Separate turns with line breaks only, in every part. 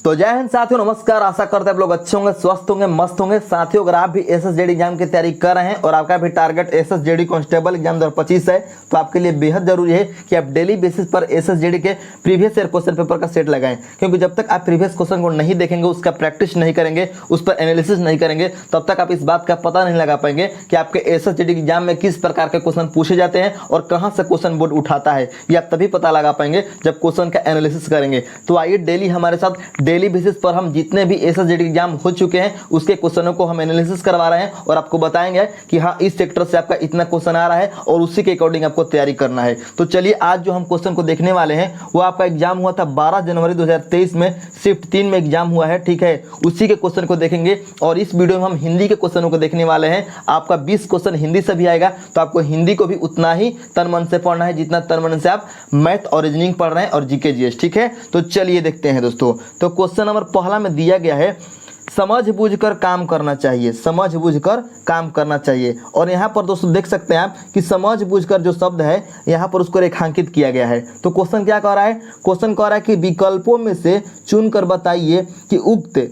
तो जय हिंद साथियों, नमस्कार। आशा करते हैं आप लोग अच्छे होंगे, स्वस्थ होंगे, मस्त होंगे। साथियों, अगर आप भी एसएसजेडी एग्जाम की तैयारी कर रहे हैं और आपका भी टारगेट एसएसजेडी कांस्टेबल एग्जाम 2025 है, तो आपके लिए बेहद जरूरी है कि आप डेली बेसिस पर एसएसजेडी के प्रीवियस ईयर क्वेश्चन पेपर का सेट लगाएं। क्योंकि जब तक आप प्रीवियस क्वेश्चन को नहीं देखेंगे, उसका प्रैक्टिस नहीं करेंगे, उस पर एनालिसिस नहीं करेंगे, तब तक आप इस बात का पता नहीं लगा पाएंगे कि आपके एसएसजेडी एग्जाम में किस प्रकार के क्वेश्चन पूछे जाते हैं और कहां से क्वेश्चन बोर्ड उठाता है। ये आप तभी पता लगा पाएंगे जब क्वेश्चन का एनालिसिस करेंगे। तो आइए डेली हमारे साथ डेली बेसिस पर हम जितने भी एसएसजेडी एग्जाम हो चुके हैं उसके क्वेश्चनों को हम एनालिसिस करवा रहे हैं और आपको बताएंगे कि हाँ, इस सेक्टर से आपका इतना क्वेश्चन आ रहा है और उसी के अकॉर्डिंग आपको तैयारी करना है। तो चलिए, आज जो हम क्वेश्चन को देखने वाले हैं वो आपका एग्जाम हुआ था 12 जनवरी 2023 में, शिफ्ट 3 में एग्जाम हुआ है। ठीक है, उसी के क्वेश्चन को देखेंगे और इस वीडियो में हम हिंदी के क्वेश्चनों को देखने वाले हैं। आपका 20 क्वेश्चन हिंदी से भी आएगा, तो आपको हिंदी को भी उतना ही तन मन से पढ़ना है जितना तन मन से आप मैथ और रीजनिंग पढ़ रहे हैं और जीके जीएस। ठीक है, तो चलिए देखते हैं दोस्तों। तो क्वेश्चन नंबर पहला में दिया गया है, समझ बूझकर काम करना चाहिए। समझ बूझकर काम करना चाहिए। और यहाँ पर दोस्तों देख सकते हैं आप कि समझ बूझकर जो शब्द है यहाँ पर उसको रेखांकित किया गया है। तो क्वेश्चन क्या कह रहा है? क्वेश्चन कह रहा है कि विकल्पों में से चुनकर बताइए कि उक्त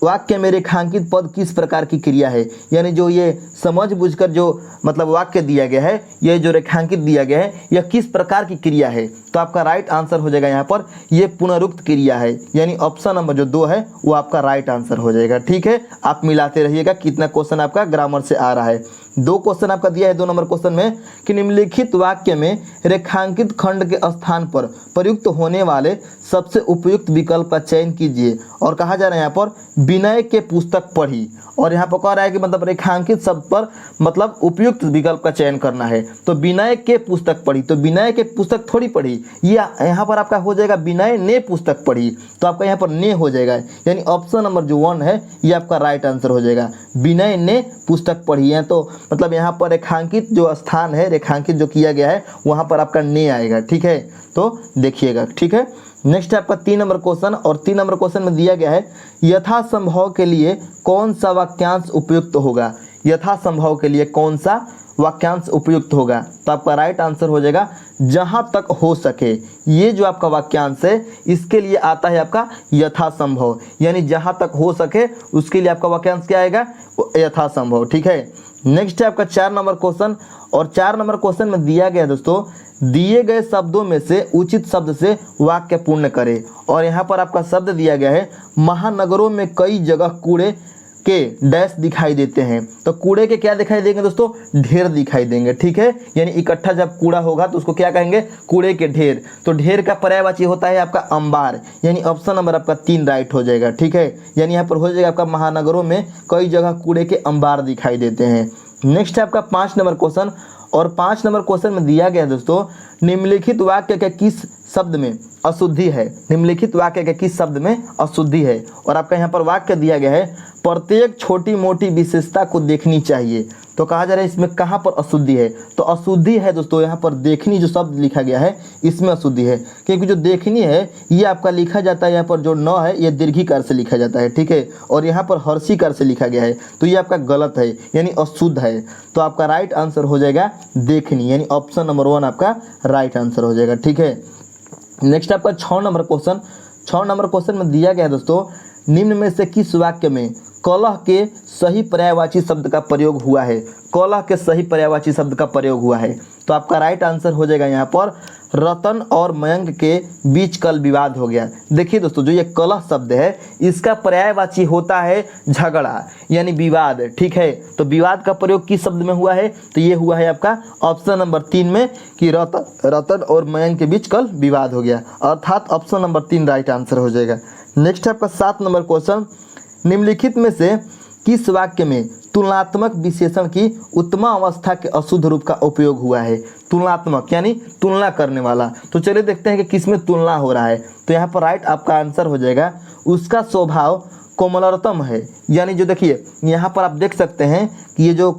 वाक्य में रेखांकित पद किस प्रकार की क्रिया है। यानी जो ये समझ बूझकर जो मतलब वाक्य दिया गया है, ये जो रेखांकित दिया गया है, यह किस प्रकार की क्रिया है। तो आपका राइट आंसर हो जाएगा यहाँ पर ये पुनरुक्त क्रिया है। यानी ऑप्शन नंबर जो 2 है वो आपका राइट आंसर हो जाएगा। ठीक है, आप मिलाते रहिएगा कितना क्वेश्चन आपका ग्रामर से आ रहा है। 2 क्वेश्चन आपका दिया है 2 नंबर क्वेश्चन में कि निम्नलिखित वाक्य में रेखांकित खंड के स्थान पर प्रयुक्त होने वाले सबसे उपयुक्त विकल्प का चयन कीजिए। और कहा जा रहा है यहाँ पर विनय के पुस्तक पढ़ी, और यहाँ पर कह रहा है कि मतलब रेखांकित शब्द पर मतलब उपयुक्त विकल्प का चयन करना है। तो विनय के पुस्तक पढ़ी, तो विनय के पुस्तक थोड़ी पढ़ी, ये यहाँ पर आपका हो जाएगा विनय ने पुस्तक पढ़ी। तो आपका यहाँ पर ने हो जाएगा, यानी ऑप्शन नंबर जो 1 है ये आपका राइट आंसर हो जाएगा। विनय ने पुस्तक पढ़ी है, तो मतलब यहाँ पर रेखांकित जो स्थान है, रेखांकित जो किया गया है, वहाँ पर आपका ने आएगा। ठीक है, तो देखिएगा। ठीक है, नेक्स्ट है आपका 3 नंबर क्वेश्चन, और 3 नंबर क्वेश्चन में दिया गया है, यथासंभव के लिए कौन सा वाक्यांश उपयुक्त होगा। यथासंभव के लिए कौन सा वाक्यांश उपयुक्त होगा। तो आपका राइट आंसर हो जाएगा जहां तक हो सके। ये जो आपका वाक्यांश है इसके लिए आता है आपका यथासंभव, यानी जहां तक हो सके उसके लिए आपका वाक्यांश क्या आएगा? यथासंभव। ठीक है, नेक्स्ट है आपका 4 नंबर क्वेश्चन, और 4 नंबर क्वेश्चन में दिया गया दोस्तों, दिए गए शब्दों में से उचित शब्द से वाक्य पूर्ण करें। और यहाँ पर आपका शब्द दिया गया है, महानगरों में कई जगह कूड़े के डैश दिखाई देते हैं। तो कूड़े के क्या दिखाई देंगे दोस्तों? ढेर दिखाई देंगे। ठीक है, यानी इकट्ठा जब कूड़ा होगा तो उसको क्या कहेंगे? कूड़े के ढेर। तो ढेर का पर्यायवाची होता है आपका अंबार, यानी ऑप्शन नंबर आपका 3 राइट हो जाएगा। ठीक है, यानी यहाँ पर हो जाएगा आपका महानगरों में कई जगह कूड़े के अंबार दिखाई देते हैं। नेक्स्ट है आपका 5 नंबर क्वेश्चन, और 5 नंबर क्वेश्चन में दिया गया दोस्तों, निम्नलिखित वाक्य के किस शब्द में अशुद्धि है। निम्नलिखित वाक्य के किस शब्द में अशुद्धि है। और आपका यहाँ पर वाक्य दिया गया है, प्रत्येक छोटी मोटी विशेषता को देखनी चाहिए। तो कहा जा रहा है इसमें कहाँ पर अशुद्धि है? तो अशुद्धि है दोस्तों यहाँ पर देखनी, जो शब्द लिखा गया है इसमें अशुद्धि है। क्योंकि जो देखनी है ये आपका लिखा जाता है, यहाँ पर जो न है ये दीर्घिकार से लिखा जाता है। ठीक है, और यहाँ पर हर्षिकार से लिखा गया है, तो ये आपका गलत है, यानी अशुद्ध है। तो आपका राइट आंसर हो जाएगा देखनी, यानी ऑप्शन नंबर 1 आपका राइट आंसर हो जाएगा। ठीक है, नेक्स्ट आपका 6 नंबर क्वेश्चन। 6 नंबर क्वेश्चन में दिया गया है दोस्तों, निम्न में से किस वाक्य में कलह के सही पर्यायवाची शब्द का प्रयोग हुआ है। कलह के सही पर्यायवाची शब्द का प्रयोग हुआ है। तो आपका राइट आंसर हो जाएगा यहाँ पर, रतन और मयंक के बीच कल विवाद हो गया। देखिए दोस्तों, जो ये कलह शब्द है इसका पर्यायवाची होता है झगड़ा, यानी विवाद। ठीक है, तो विवाद का प्रयोग किस शब्द में हुआ है? तो ये हुआ है आपका ऑप्शन नंबर 3 में कि रतन और मयंक के बीच कल विवाद हो गया, अर्थात ऑप्शन नंबर 3 राइट आंसर हो जाएगा। नेक्स्ट है आपका 7 नंबर क्वेश्चन, निम्नलिखित में से किस वाक्य में तुलनात्मक विशेषण की उत्तम अवस्था के अशुद्ध रूप का उपयोग हुआ है। तुलनात्मक यानी तुलना करने वाला। तो चलिए देखते हैं कि किस में तुलना हो रहा है। तो यहाँ पर राइट आपका आंसर हो जाएगा, उसका स्वभाव कोमलतम है। यानी जो देखिए यहाँ पर आप देख सकते हैं कि ये जो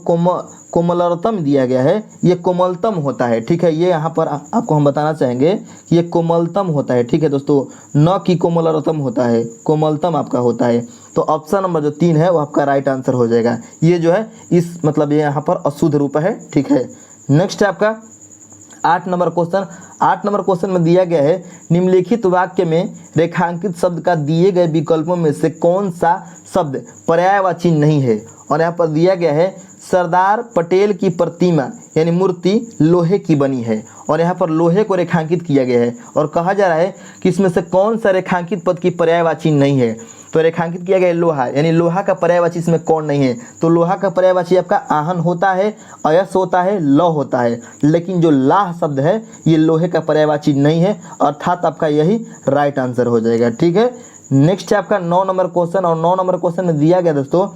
कोमलतम दिया गया है ये कोमलतम होता है। ठीक है, ये यहाँ पर आपको हम बताना चाहेंगे कि ये कोमलतम होता है। ठीक है दोस्तों, न कि कोमलतम होता है, कोमलतम आपका होता है। तो ऑप्शन नंबर जो 3 है वो आपका राइट आंसर हो जाएगा। ये जो है इस मतलब ये यहाँ पर अशुद्ध रूप है। ठीक है, नेक्स्ट है आपका 8 नंबर क्वेश्चन। 8 नंबर क्वेश्चन में दिया गया है निम्नलिखित वाक्य में रेखांकित शब्द का दिए गए विकल्पों में से कौन सा शब्द पर्यायवाची नहीं है। और यहाँ पर दिया गया है सरदार पटेल की प्रतिमा यानी मूर्ति लोहे की बनी है और यहाँ पर लोहे को रेखांकित किया गया है और कहा जा रहा है कि इसमें से कौन सा रेखांकित पद की पर्यायवाची नहीं है। तो रेखांकित किया गया है लोहा यानी लोहा का पर्यायवाची इसमें कौन नहीं है। तो लोहा का पर्यायवाची आपका आहन होता है, अयस होता है, लौ होता है, लेकिन जो लाह शब्द है ये लोहे का पर्यायवाची नहीं है, अर्थात आपका यही राइट आंसर हो जाएगा। ठीक है, नेक्स्ट है आपका 9 नंबर क्वेश्चन और 9 नंबर क्वेश्चन में दिया गया दोस्तों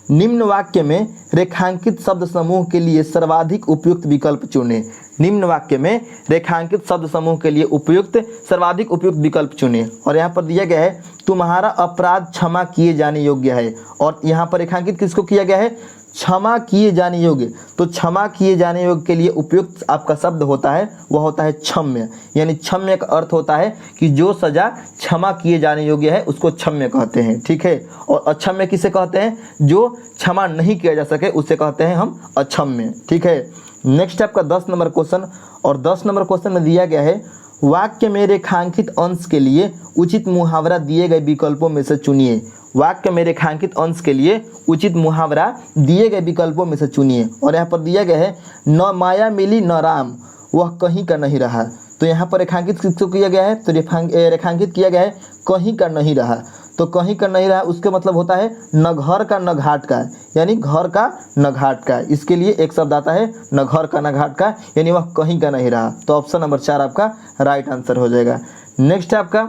निम्न वाक्य में रेखांकित शब्द समूह के लिए सर्वाधिक उपयुक्त विकल्प चुनें। निम्न वाक्य में रेखांकित शब्द समूह के लिए उपयुक्त सर्वाधिक उपयुक्त विकल्प चुनें। और यहाँ पर दिया गया है तुम्हारा अपराध क्षमा किए जाने योग्य है और यहाँ पर रेखांकित किसको किया गया है, क्षमा किए जाने योग्य। तो क्षमा किए जाने योग्य के लिए उपयुक्त आपका शब्द होता है वह होता है क्षम्य, यानी क्षम्य का अर्थ होता है कि जो सजा क्षमा किए जाने योग्य है उसको क्षम्य कहते हैं। ठीक है, और अक्षम्य किसे कहते हैं, जो क्षमा नहीं किया जा सके उसे कहते हैं हम अक्षम्य। ठीक है, नेक्स्ट आपका 10 नंबर क्वेश्चन और 10 नंबर क्वेश्चन में दिया गया है वाक्य में रेखांकित अंश के लिए उचित मुहावरा दिए गए विकल्पों में से चुनिए। वाक्य में रेखांकित अंश के लिए उचित मुहावरा दिए गए विकल्पों में से चुनिए। और यहाँ पर दिया गया है न माया मिली न राम वह कहीं का नहीं रहा। तो यहाँ पर रेखांकित किसको किया गया है, तो रेखांकित किया गया है कहीं का नहीं रहा। तो कहीं का नहीं रहा उसके मतलब होता है न घर का न घाट का, यानी घर का न घाट का। इसके लिए एक शब्द आता है न घर का न घाट का, यानी वह कहीं का नहीं रहा। तो ऑप्शन नंबर 4 आपका राइट आंसर हो जाएगा। नेक्स्ट है आपका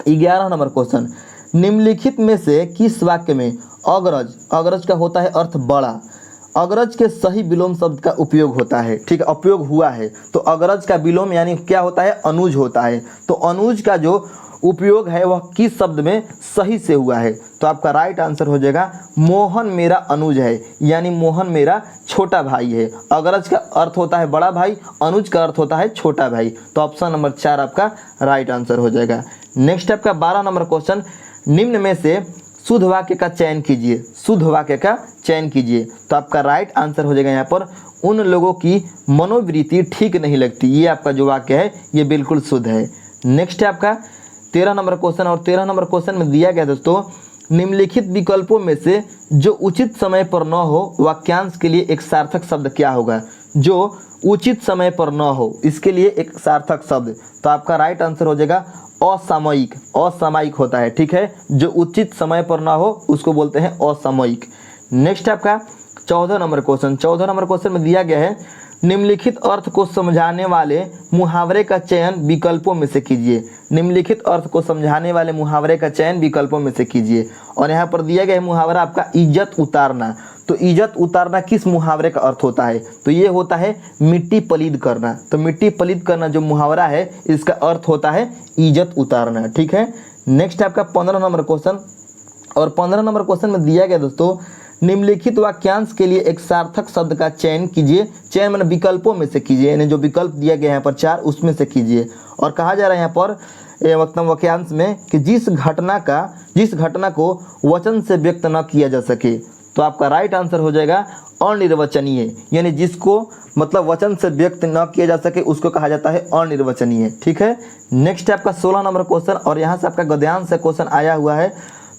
11 नंबर क्वेश्चन निम्नलिखित में से किस वाक्य में अग्रज, अग्रज का होता है अर्थ बड़ा, अग्रज के सही विलोम शब्द का उपयोग होता है। ठीक है, उपयोग हुआ है। तो अग्रज का विलोम यानी क्या होता है, अनुज होता है। तो अनुज का जो उपयोग है वह किस शब्द में सही से हुआ है। तो आपका राइट आंसर हो जाएगा मोहन मेरा अनुज है, यानी मोहन मेरा छोटा भाई है। अग्रज का अर्थ होता है बड़ा भाई, अनुज का अर्थ होता है छोटा भाई। तो ऑप्शन नंबर 4 आपका राइट आंसर हो जाएगा। नेक्स्ट आपका 12 नंबर क्वेश्चन निम्न में से शुद्ध वाक्य का चयन कीजिए, शुद्ध वाक्य का चयन कीजिए। तो आपका राइट आंसर हो जाएगा यहाँ पर उन लोगों की मनोवृत्ति ठीक नहीं लगती। ये आपका जो वाक्य है ये बिल्कुल शुद्ध है। नेक्स्ट है आपका 13 नंबर क्वेश्चन और 13 नंबर क्वेश्चन में दिया गया दोस्तों निम्नलिखित विकल्पों में से जो उचित समय पर न हो वाक्यांश के लिए एक सार्थक शब्द क्या होगा। जो उचित समय पर न हो इसके लिए एक सार्थक शब्द, तो आपका राइट आंसर हो जाएगा असामयिक। असामयिक होता है। ठीक है, जो उचित समय पर ना हो उसको बोलते हैं असामयिक। नेक्स्ट आपका 14 नंबर क्वेश्चन, 14 नंबर क्वेश्चन में दिया गया है निम्नलिखित अर्थ को समझाने वाले मुहावरे का चयन विकल्पों में से कीजिए। निम्नलिखित अर्थ को समझाने वाले मुहावरे का चयन विकल्पों में से कीजिए। और यहाँ पर दिया गया है मुहावरा आपका इज्जत उतारना। तो इज्जत उतारना किस मुहावरे का अर्थ होता है, तो ये होता है मिट्टी पलीद करना। तो मिट्टी पलीद करना जो मुहावरा है इसका अर्थ होता है इज्जत उतारना। ठीक है, नेक्स्ट आपका 15 नंबर क्वेश्चन और 15 नंबर क्वेश्चन में दिया गया दोस्तों निम्नलिखित वाक्यांश के लिए एक सार्थक शब्द का चयन कीजिए। चयन मतलब विकल्पों में से कीजिए, यानी जो विकल्प दिया गया है यहाँ पर 4 उसमें से कीजिए। और कहा जा रहा है यहाँ पर वाक्यांश में कि जिस घटना को वचन से व्यक्त न किया जा सके। तो आपका राइट आंसर हो जाएगा अनिर्वचनीय, यानी जिसको मतलब वचन से व्यक्त न किया जा सके उसको कहा जाता है अनिर्वचनीय। ठीक है, नेक्स्ट है आपका 16 नंबर क्वेश्चन और यहाँ से आपका गद्यांश से क्वेश्चन आया हुआ है।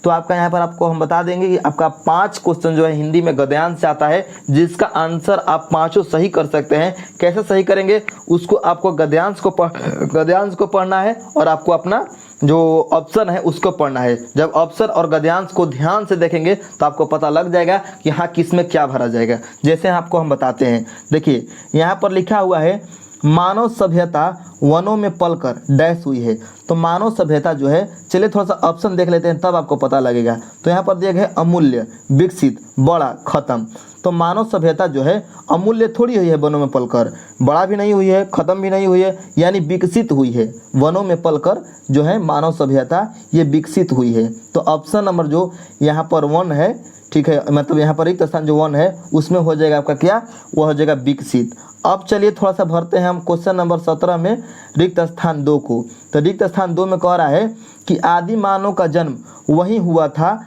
तो आपका यहाँ पर आपको हम बता देंगे कि आपका 5 क्वेश्चन जो है हिंदी में गद्यांश से आता है, जिसका आंसर आप 5 सही कर सकते हैं। कैसे सही करेंगे उसको आपको गद्यांश को पढ़ना है और आपको अपना जो ऑप्शन है उसको पढ़ना है। जब ऑप्शन और गद्यांश को ध्यान से देखेंगे तो आपको पता लग जाएगा कि हाँ किस में क्या भरा जाएगा। जैसे आपको हम बताते हैं, देखिए यहाँ पर लिखा हुआ है मानव सभ्यता वनों में पलकर डैश हुई है। तो मानव सभ्यता जो है, चलिए थोड़ा सा ऑप्शन देख लेते हैं तब आपको पता लगेगा। तो यहाँ पर दिया गया है अमूल्य, विकसित, बड़ा, खत्म। तो मानव सभ्यता जो है अमूल्य थोड़ी हुई है वनों में पलकर, बड़ा भी नहीं हुई है, खत्म भी नहीं हुई है, यानी विकसित हुई है। वनों में पलकर जो है मानव सभ्यता ये विकसित हुई है। तो ऑप्शन नंबर जो यहाँ पर 1 है, ठीक है, मतलब यहाँ पर रिक्त स्थान जो 1 है उसमें हो जाएगा आपका क्या, वह हो जाएगा विकसित। अब चलिए थोड़ा सा भरते हैं हम क्वेश्चन नंबर 17 में रिक्त स्थान 2 को। तो रिक्त स्थान 2 में कह रहा है कि आदि मानव का जन्म वहीं हुआ था,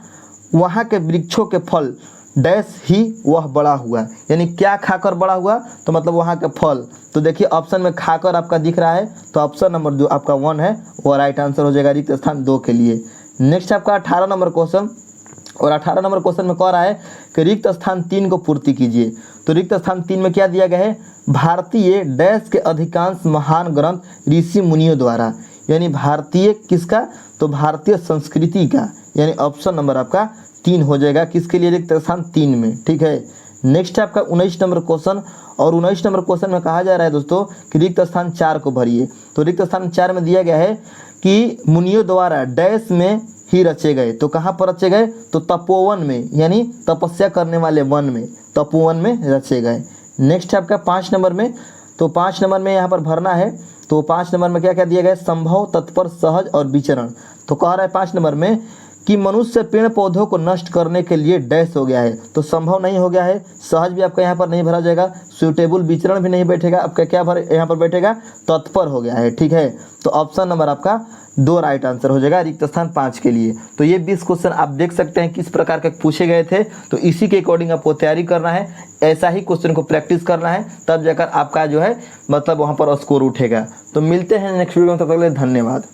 वहाँ के वृक्षों के फल डैश ही वह बड़ा हुआ, यानी क्या खाकर बड़ा हुआ, तो मतलब वहाँ के फल। तो देखिए ऑप्शन में खाकर आपका दिख रहा है, तो ऑप्शन नंबर जो आपका 1 है वो राइट आंसर हो जाएगा रिक्त स्थान 2 के लिए। नेक्स्ट आपका 18 नंबर क्वेश्चन, और 18 नंबर क्वेश्चन में कह रहा है कि रिक्त स्थान 3 को पूर्ति कीजिए। तो रिक्त स्थान 3 में क्या दिया गया है, भारतीय डैश के अधिकांश महान ग्रंथ ऋषि मुनियों द्वारा, यानी भारतीय किसका, तो भारतीय संस्कृति का, यानी ऑप्शन नंबर आपका 3 हो जाएगा किसके लिए, रिक्त स्थान 3 में। ठीक है, नेक्स्ट है आपका 19 नंबर क्वेश्चन, और 19 नंबर क्वेश्चन में कहा जा रहा है दोस्तों कि रिक्त स्थान 4 को भरिए। तो रिक्त स्थान 4 में दिया गया है कि मुनियों द्वारा डैश में ही रचे गए, तो कहाँ पर रचे गए, तो तपोवन में, यानी तपस्या करने वाले वन में, तपोवन में रचे गए। नेक्स्ट है आपका 5 नंबर में, तो 5 नंबर में यहाँ पर भरना है। तो 5 नंबर में क्या क्या दिया गया है, संभव, तत्पर, सहज और विचरण। तो कह रहा है 5 नंबर में कि मनुष्य पेड़ पौधों को नष्ट करने के लिए डैश हो गया है, तो संभव नहीं हो गया है, सहज भी आपका यहाँ पर नहीं भरा जाएगा, सूटेबल विचरण भी नहीं बैठेगा, आपका क्या भर यहाँ पर बैठेगा, तत्पर हो गया है। ठीक है, तो ऑप्शन नंबर आपका 2 राइट आंसर हो जाएगा रिक्त स्थान 5 के लिए। तो ये 20 क्वेश्चन आप देख सकते हैं किस प्रकार के पूछे गए थे, तो इसी के अकॉर्डिंग आपको तैयारी करना है, ऐसा ही क्वेश्चन को प्रैक्टिस करना है, तब जाकर आपका जो है मतलब वहाँ पर स्कोर उठेगा। तो मिलते हैं नेक्स्ट वीडियो में, तब तक के लिए धन्यवाद।